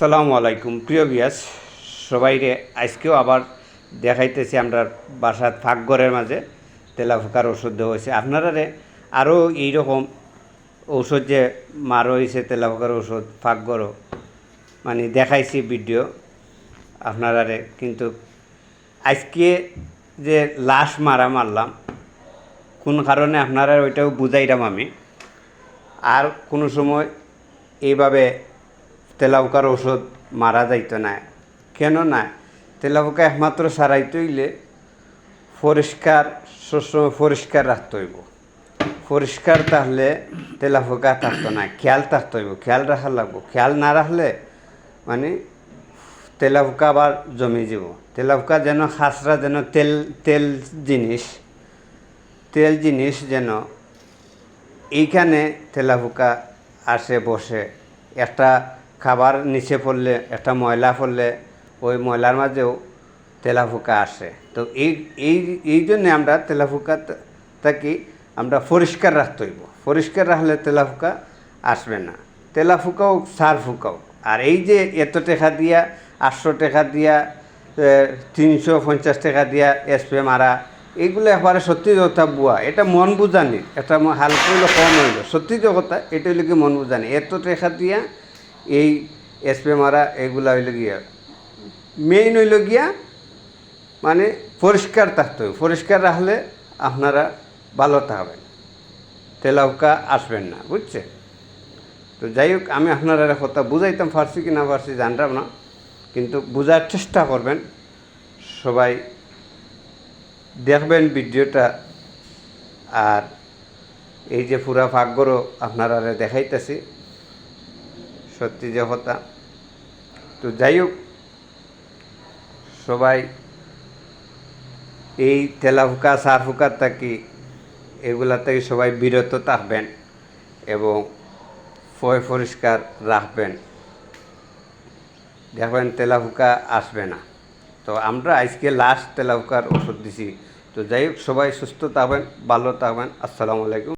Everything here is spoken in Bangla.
আসসালামু আলাইকুম প্রিয় ভিউয়ার্স, সবাইরে আজকেও আবার দেখাইতেছি আমরা বাসার ফাঁকঘরের মাঝে তেলাপোকার ওষুধ দেওয়া হয়েছে। আপনারা আরও এইরকম ঔষধ যে মারো হয়েছে তেলাপোকার ওষুধ ফাঁকঘরও মানে দেখাইছি ভিডিও আপনারা, কিন্তু আজকে যে লাশ মারলাম কোন কারণে আপনারা ওইটাও বুঝাইলাম আমি। আর কোনো সময় এইভাবে তেলাপোকার ওষুধ মারা যাইতো না, কেন না? তেলাপোকা একমাত্র সারাইতে হইলে পরিষ্কার, সবসময় পরিষ্কার রাখতে হইব। পরিষ্কার তাহলে তেলাপোকা থাকতো না, খেয়াল থাকতে হইব, খেয়াল রাখা লাগবো। খেয়াল না রাখলে মানে তেলাপোকা আবার জমে যাব। তেলাপোকা যেন খাসরা যেন তেল জিনিস যেন এইখানে তেলাপোকা আসে বসে, একটা খাবার নিচে পড়লে, একটা ময়লা পড়লে ওই ময়লার মাঝেও তেলাপোকা আসে। তো এই জন্যে আমরা তেলাপোকাটাকে আমরা পরিষ্কার রাখতে হইব। পরিষ্কার রাখলে তেলাপোকা আসবে না, তেলাপোকাও সার ফুকাও। আর এই যে এত টাকা দিয়া, 800 টাকা দিয়া, 350 টাকা দিয়া স্প্রে মারা, এইগুলো একবারে সত্যি কথা বুয়া। এটা মন বুঝানি, এটা হালকা হইলো কম হইলো, সত্যি কথা এটা হইলে কি মন বুঝানি। এত টাকা দিয়া এই স্প্রে মারা এগুলা হইল গিয়া মেইন হইল গিয়া মানে পরিষ্কার থাকতে হবে। পরিষ্কার রাখলে আপনারা ভালো থাকবেন, তেলাপোকা আসবেন না, বুঝছে? তো যাই হোক, আমি আপনারা কথা বুঝাইতাম, পারছি কি না পারছি জানতাম না, কিন্তু বোঝার চেষ্টা করবেন সবাই, দেখবেন ভিডিওটা। আর এই যে পুরা ফাঁকঘরও আপনারা দেখাইতেছি, সত্যি যে কথা। তো যাই হোক, সবাই এই তেলাপোকা সার ফুকার থাকি এগুলা থেকে সবাই বিরত থাকবেন এবং পরিষ্কার রাখবেন, দেখবেন তেলাপোকা আসবে না। তো আমরা আজকে লাস্ট তেলাপোকার ওষুধ দিছি। তো যাই হোক, সবাই সুস্থ থাকবেন, ভালো থাকবেন। আসসালামু আলাইকুম।